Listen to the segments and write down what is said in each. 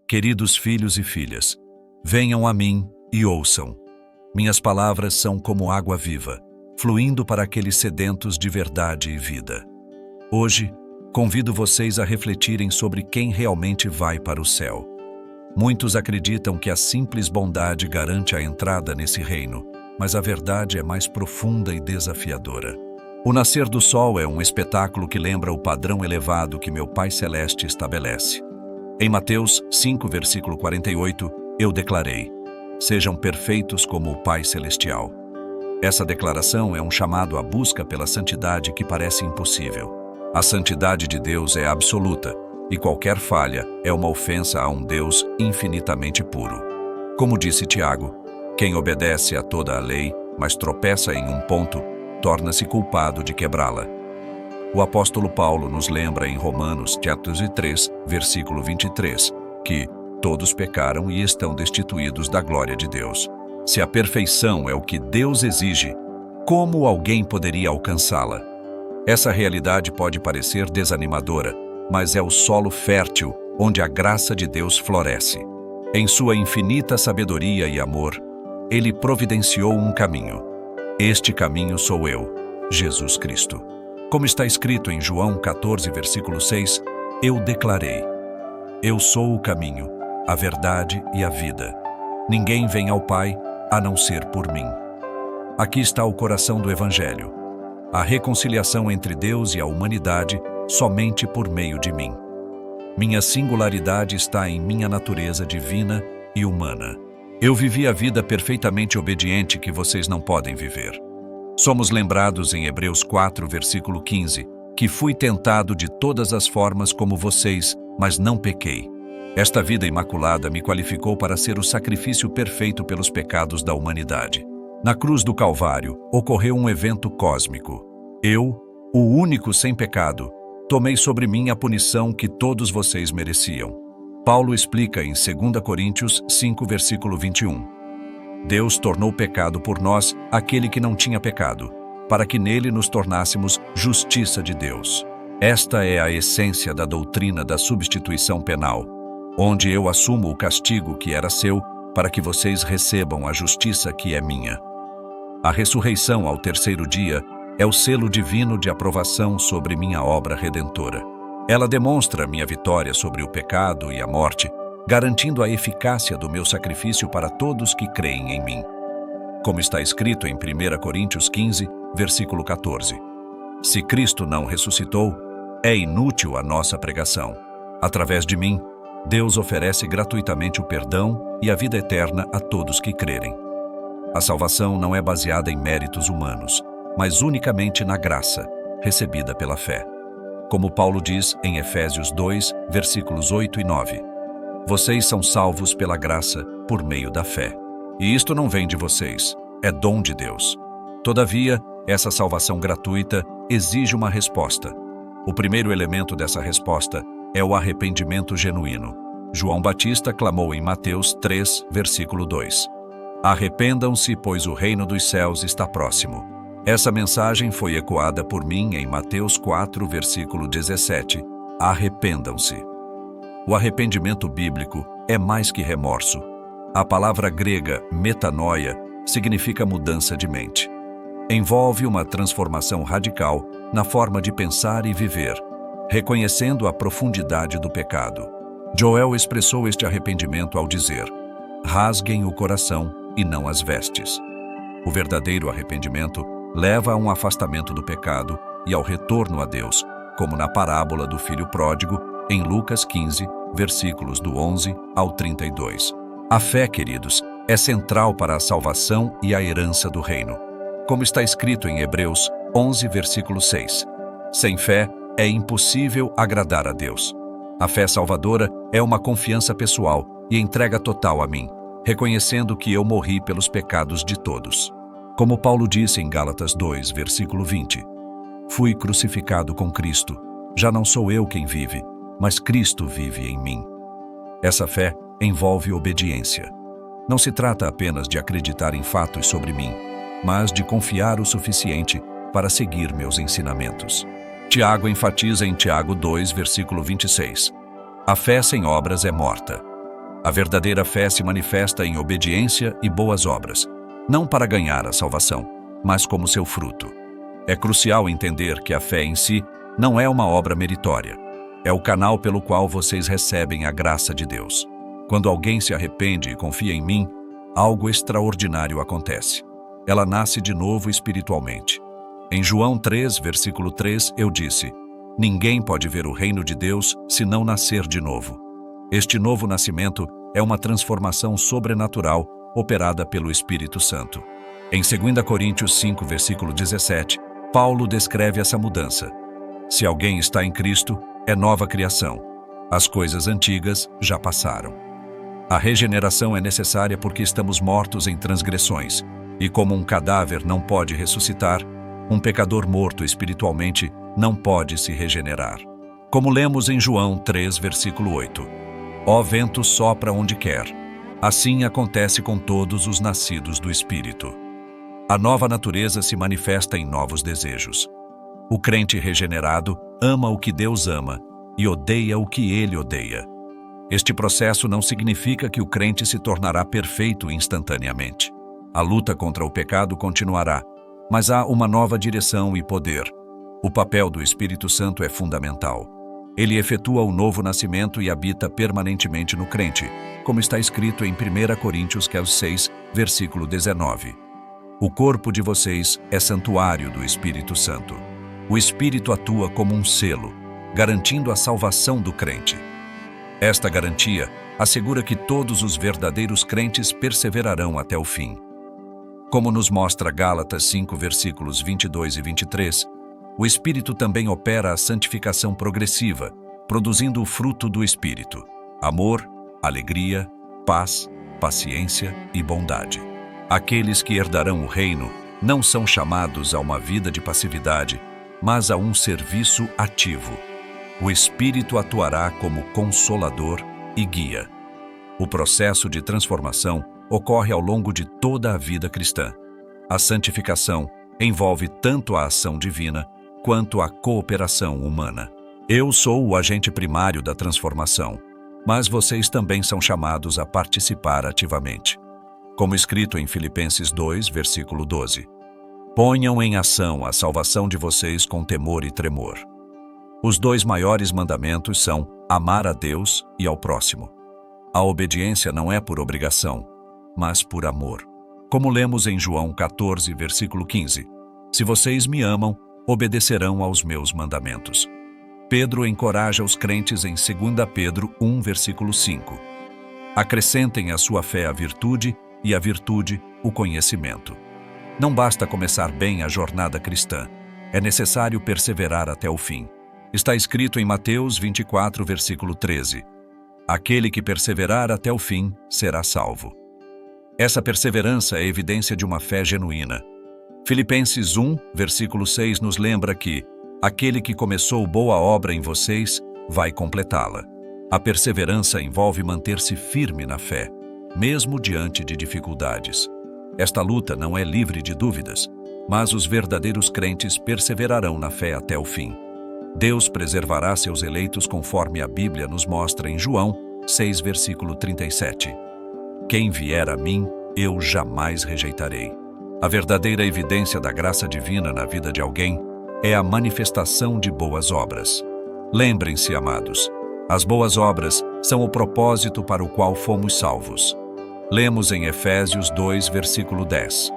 Queridos filhos e filhas, venham a mim e ouçam. Minhas palavras são como água viva, fluindo para aqueles sedentos de verdade e vida. Hoje, convido vocês a refletirem sobre quem realmente vai para o céu. Muitos acreditam que a simples bondade garante a entrada nesse reino, mas a verdade é mais profunda e desafiadora. O nascer do sol é um espetáculo que lembra o padrão elevado que meu Pai Celeste estabelece. Em Mateus 5, versículo 48, eu declarei: sejam perfeitos como o Pai Celestial. Essa declaração é um chamado à busca pela santidade que parece impossível. A santidade de Deus é absoluta, e qualquer falha é uma ofensa a um Deus infinitamente puro. Como disse Tiago, quem obedece a toda a lei, mas tropeça em um ponto, torna-se culpado de quebrá-la. O apóstolo Paulo nos lembra em Romanos 3, versículo 23, que todos pecaram e estão destituídos da glória de Deus. Se a perfeição é o que Deus exige, como alguém poderia alcançá-la? Essa realidade pode parecer desanimadora, mas é o solo fértil onde a graça de Deus floresce. Em sua infinita sabedoria e amor, Ele providenciou um caminho. Este caminho sou eu, Jesus Cristo. Como está escrito em João 14, versículo 6, eu declarei: eu sou o caminho, a verdade e a vida. Ninguém vem ao Pai a não ser por mim. Aqui está o coração do Evangelho: a reconciliação entre Deus e a humanidade somente por meio de mim. Minha singularidade está em minha natureza divina e humana. Eu vivi a vida perfeitamente obediente que vocês não podem viver. Somos lembrados em Hebreus 4, versículo 15, que fui tentado de todas as formas como vocês, mas não pequei. Esta vida imaculada me qualificou para ser o sacrifício perfeito pelos pecados da humanidade. Na cruz do Calvário, ocorreu um evento cósmico. Eu, o único sem pecado, tomei sobre mim a punição que todos vocês mereciam. Paulo explica em 2 Coríntios 5, versículo 21. Deus tornou pecado por nós aquele que não tinha pecado, para que nele nos tornássemos justiça de Deus. Esta é a essência da doutrina da substituição penal, onde eu assumo o castigo que era seu para que vocês recebam a justiça que é minha. A ressurreição ao terceiro dia é o selo divino de aprovação sobre minha obra redentora. Ela demonstra minha vitória sobre o pecado e a morte, garantindo a eficácia do meu sacrifício para todos que creem em mim. Como está escrito em 1 Coríntios 15, versículo 14. Se Cristo não ressuscitou, é inútil a nossa pregação. Através de mim, Deus oferece gratuitamente o perdão e a vida eterna a todos que crerem. A salvação não é baseada em méritos humanos, mas unicamente na graça, recebida pela fé. Como Paulo diz em Efésios 2, versículos 8 e 9. Vocês são salvos pela graça, por meio da fé. E isto não vem de vocês, é dom de Deus. Todavia, essa salvação gratuita exige uma resposta. O primeiro elemento dessa resposta é o arrependimento genuíno. João Batista clamou em Mateus 3, versículo 2. Arrependam-se, pois o reino dos céus está próximo. Essa mensagem foi ecoada por mim em Mateus 4, versículo 17. Arrependam-se. O arrependimento bíblico é mais que remorso. A palavra grega metanoia significa mudança de mente. Envolve uma transformação radical na forma de pensar e viver, reconhecendo a profundidade do pecado. Joel expressou este arrependimento ao dizer: rasguem o coração e não as vestes. O verdadeiro arrependimento leva a um afastamento do pecado e ao retorno a Deus, como na parábola do filho pródigo, em Lucas 15, versículos do 11 ao 32. A fé, queridos, é central para a salvação e a herança do reino. Como está escrito em Hebreus 11, versículo 6. Sem fé, é impossível agradar a Deus. A fé salvadora é uma confiança pessoal e entrega total a mim, reconhecendo que eu morri pelos pecados de todos. Como Paulo disse em Gálatas 2, versículo 20, fui crucificado com Cristo, já não sou eu quem vive, mas Cristo vive em mim. Essa fé envolve obediência. Não se trata apenas de acreditar em fatos sobre mim, mas de confiar o suficiente para seguir meus ensinamentos. Tiago enfatiza em Tiago 2, versículo 26, a fé sem obras é morta. A verdadeira fé se manifesta em obediência e boas obras, não para ganhar a salvação, mas como seu fruto. É crucial entender que a fé em si não é uma obra meritória. É o canal pelo qual vocês recebem a graça de Deus. Quando alguém se arrepende e confia em mim, algo extraordinário acontece. Ela nasce de novo espiritualmente. Em João 3, versículo 3, eu disse: ninguém pode ver o reino de Deus se não nascer de novo. Este novo nascimento é uma transformação sobrenatural operada pelo Espírito Santo. Em 2 Coríntios 5, versículo 17, Paulo descreve essa mudança. Se alguém está em Cristo, é nova criação. As coisas antigas já passaram. A regeneração é necessária porque estamos mortos em transgressões, e como um cadáver não pode ressuscitar, um pecador morto espiritualmente não pode se regenerar. Como lemos em João 3, versículo 8: ó vento sopra onde quer. Assim acontece com todos os nascidos do Espírito. A nova natureza se manifesta em novos desejos. O crente regenerado ama o que Deus ama e odeia o que ele odeia. Este processo não significa que o crente se tornará perfeito instantaneamente. A luta contra o pecado continuará, mas há uma nova direção e poder. O papel do Espírito Santo é fundamental. Ele efetua o novo nascimento e habita permanentemente no crente, como está escrito em 1 Coríntios 6, versículo 19. O corpo de vocês é santuário do Espírito Santo. O Espírito atua como um selo, garantindo a salvação do crente. Esta garantia assegura que todos os verdadeiros crentes perseverarão até o fim. Como nos mostra Gálatas 5, versículos 22 e 23, o Espírito também opera a santificação progressiva, produzindo o fruto do Espírito: amor, alegria, paz, paciência e bondade. Aqueles que herdarão o reino não são chamados a uma vida de passividade, mas a um serviço ativo. O Espírito atuará como consolador e guia. O processo de transformação ocorre ao longo de toda a vida cristã. A santificação envolve tanto a ação divina quanto a cooperação humana. Eu sou o agente primário da transformação, mas vocês também são chamados a participar ativamente. Como escrito em Filipenses 2, versículo 12. Ponham em ação a salvação de vocês com temor e tremor. Os dois maiores mandamentos são amar a Deus e ao próximo. A obediência não é por obrigação, mas por amor. Como lemos em João 14, versículo 15. Se vocês me amam, obedecerão aos meus mandamentos. Pedro encoraja os crentes em 2 Pedro 1, versículo 5. Acrescentem à sua fé a virtude e a virtude o conhecimento. Não basta começar bem a jornada cristã. É necessário perseverar até o fim. Está escrito em Mateus 24, versículo 13. Aquele que perseverar até o fim será salvo. Essa perseverança é evidência de uma fé genuína. Filipenses 1, versículo 6 nos lembra que aquele que começou boa obra em vocês vai completá-la. A perseverança envolve manter-se firme na fé, mesmo diante de dificuldades. Esta luta não é livre de dúvidas, mas os verdadeiros crentes perseverarão na fé até o fim. Deus preservará seus eleitos conforme a Bíblia nos mostra em João 6, versículo 37. Quem vier a mim, eu jamais rejeitarei. A verdadeira evidência da graça divina na vida de alguém é a manifestação de boas obras. Lembrem-se, amados, as boas obras são o propósito para o qual fomos salvos. Lemos em Efésios 2, versículo 10.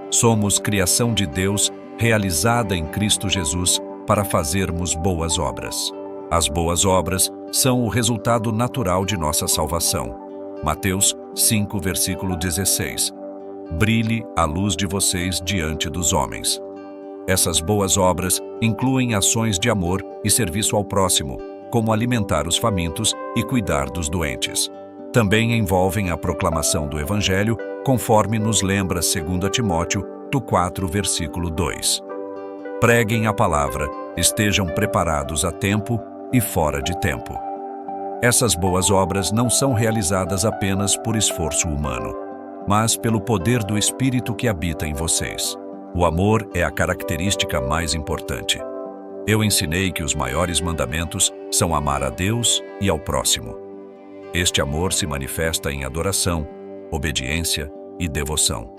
Somos criação de Deus realizada em Cristo Jesus para fazermos boas obras. As boas obras são o resultado natural de nossa salvação. Mateus 5, versículo 16. Brilhe a luz de vocês diante dos homens. Essas boas obras incluem ações de amor e serviço ao próximo, como alimentar os famintos e cuidar dos doentes. Também envolvem a proclamação do Evangelho, conforme nos lembra 2 Timóteo 4, versículo 2. Preguem a palavra, estejam preparados a tempo e fora de tempo. Essas boas obras não são realizadas apenas por esforço humano, mas pelo poder do Espírito que habita em vocês. O amor é a característica mais importante. Eu ensinei que os maiores mandamentos são amar a Deus e ao próximo. Este amor se manifesta em adoração, obediência e devoção.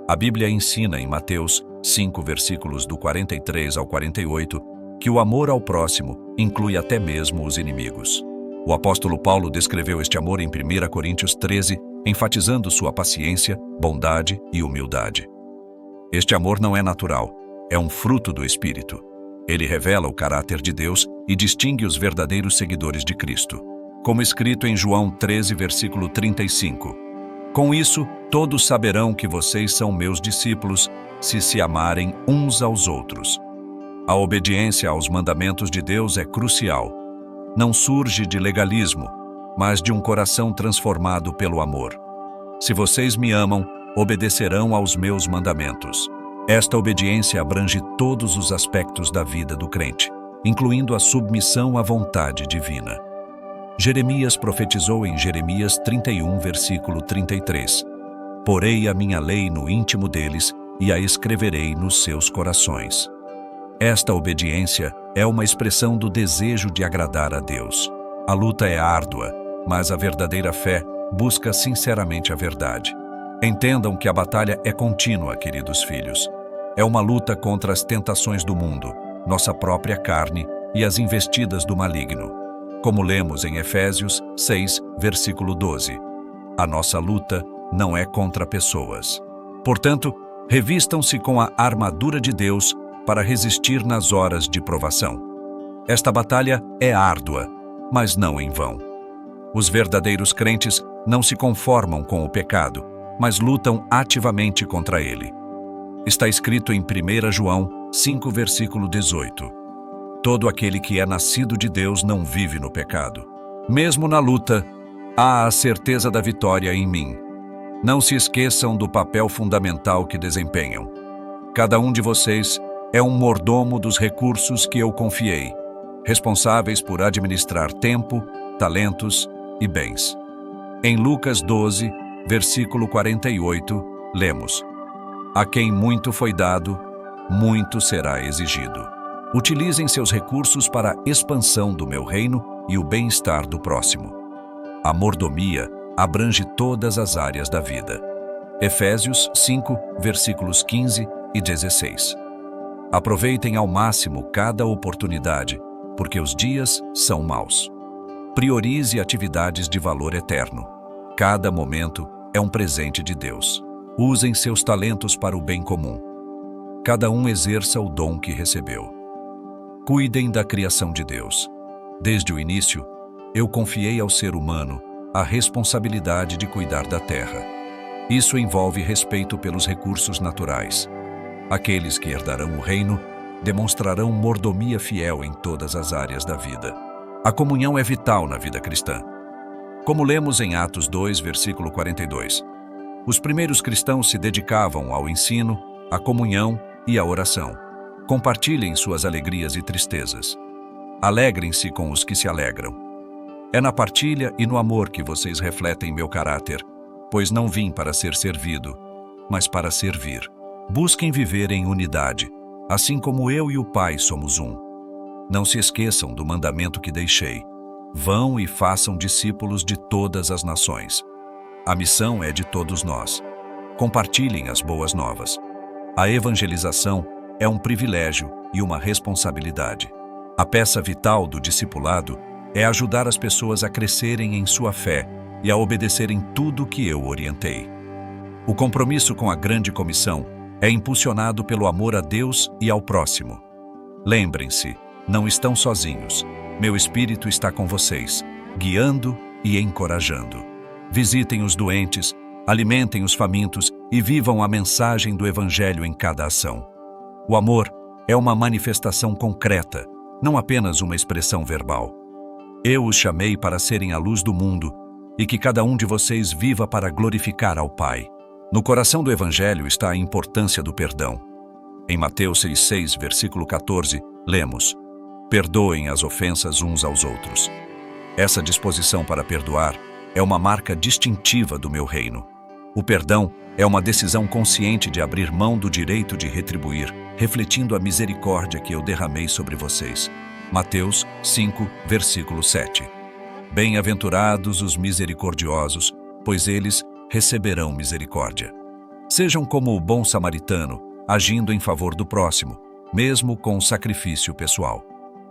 A Bíblia ensina em Mateus 5, versículos do 43 ao 48, que o amor ao próximo inclui até mesmo os inimigos. O apóstolo Paulo descreveu este amor em 1 Coríntios 13, enfatizando sua paciência, bondade e humildade. Este amor não é natural, é um fruto do Espírito. Ele revela o caráter de Deus e distingue os verdadeiros seguidores de Cristo. Como escrito em João 13, versículo 35. Com isso, todos saberão que vocês são meus discípulos, se amarem uns aos outros. A obediência aos mandamentos de Deus é crucial. Não surge de legalismo, mas de um coração transformado pelo amor. Se vocês me amam, obedecerão aos meus mandamentos. Esta obediência abrange todos os aspectos da vida do crente, incluindo a submissão à vontade divina. Jeremias profetizou em Jeremias 31, versículo 33. Porei a minha lei no íntimo deles e a escreverei nos seus corações. Esta obediência é uma expressão do desejo de agradar a Deus. A luta é árdua, mas a verdadeira fé busca sinceramente a verdade. Entendam que a batalha é contínua, queridos filhos. É uma luta contra as tentações do mundo, nossa própria carne e as investidas do maligno. Como lemos em Efésios 6, versículo 12. A nossa luta não é contra pessoas. Portanto, revistam-se com a armadura de Deus para resistir nas horas de provação. Esta batalha é árdua, mas não em vão. Os verdadeiros crentes não se conformam com o pecado, mas lutam ativamente contra ele. Está escrito em 1 João 5, versículo 18. Todo aquele que é nascido de Deus não vive no pecado. Mesmo na luta, há a certeza da vitória em mim. Não se esqueçam do papel fundamental que desempenham. Cada um de vocês é um mordomo dos recursos que eu confiei, responsáveis por administrar tempo, talentos e bens. Em Lucas 12, versículo 48, lemos: A quem muito foi dado, muito será exigido. Utilizem seus recursos para a expansão do meu reino e o bem-estar do próximo. A mordomia abrange todas as áreas da vida. Efésios 5, versículos 15 e 16. Aproveitem ao máximo cada oportunidade, porque os dias são maus. Priorize atividades de valor eterno. Cada momento é um presente de Deus. Usem seus talentos para o bem comum. Cada um exerça o dom que recebeu. Cuidem da criação de Deus. Desde o início, eu confiei ao ser humano a responsabilidade de cuidar da terra. Isso envolve respeito pelos recursos naturais. Aqueles que herdarão o reino demonstrarão mordomia fiel em todas as áreas da vida. A comunhão é vital na vida cristã. Como lemos em Atos 2, versículo 42, os primeiros cristãos se dedicavam ao ensino, à comunhão e à oração. Compartilhem suas alegrias e tristezas. Alegrem-se com os que se alegram. É na partilha e no amor que vocês refletem meu caráter, pois não vim para ser servido, mas para servir. Busquem viver em unidade, assim como eu e o Pai somos um. Não se esqueçam do mandamento que deixei. Vão e façam discípulos de todas as nações. A missão é de todos nós. Compartilhem as boas novas. A evangelização é um privilégio e uma responsabilidade. A peça vital do discipulado é ajudar as pessoas a crescerem em sua fé e a obedecerem tudo que eu orientei. O compromisso com a grande comissão é impulsionado pelo amor a Deus e ao próximo. Lembrem-se, não estão sozinhos. Meu Espírito está com vocês, guiando e encorajando. Visitem os doentes, alimentem os famintos e vivam a mensagem do Evangelho em cada ação. O amor é uma manifestação concreta, não apenas uma expressão verbal. Eu os chamei para serem a luz do mundo e que cada um de vocês viva para glorificar ao Pai. No coração do Evangelho está a importância do perdão. Em Mateus 6, versículo 14, lemos: Perdoem as ofensas uns aos outros. Essa disposição para perdoar é uma marca distintiva do meu reino. O perdão é uma decisão consciente de abrir mão do direito de retribuir, refletindo a misericórdia que eu derramei sobre vocês. Mateus 5, versículo 7. Bem-aventurados os misericordiosos, pois eles receberão misericórdia. Sejam como o bom samaritano, agindo em favor do próximo, mesmo com sacrifício pessoal.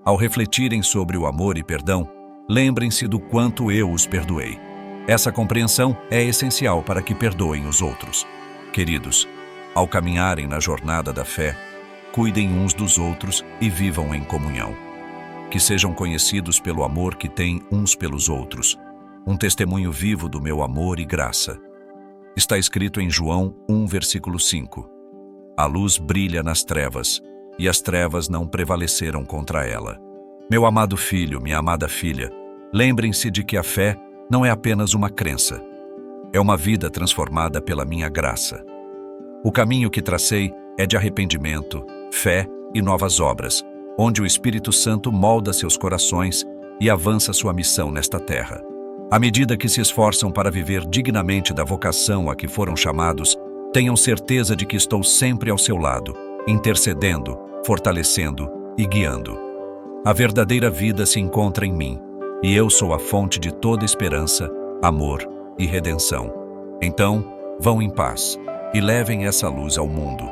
Ao refletirem sobre o amor e perdão, lembrem-se do quanto eu os perdoei. Essa compreensão é essencial para que perdoem os outros. Queridos, ao caminharem na jornada da fé, cuidem uns dos outros e vivam em comunhão. Que sejam conhecidos pelo amor que têm uns pelos outros, um testemunho vivo do meu amor e graça. Está escrito em João 1, versículo 5. A luz brilha nas trevas, e as trevas não prevaleceram contra ela. Meu amado filho, minha amada filha, lembrem-se de que a fé não é apenas uma crença. É uma vida transformada pela minha graça. O caminho que tracei é de arrependimento, fé e novas obras, onde o Espírito Santo molda seus corações e avança sua missão nesta terra. À medida que se esforçam para viver dignamente da vocação a que foram chamados, tenham certeza de que estou sempre ao seu lado, intercedendo, fortalecendo e guiando. A verdadeira vida se encontra em mim, e eu sou a fonte de toda esperança, amor e redenção. Então, vão em paz e levem essa luz ao mundo.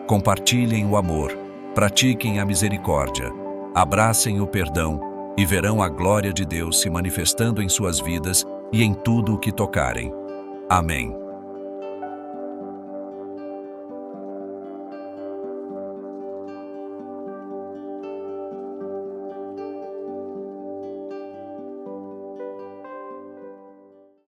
Compartilhem o amor, pratiquem a misericórdia, abracem o perdão e verão a glória de Deus se manifestando em suas vidas e em tudo o que tocarem. Amém.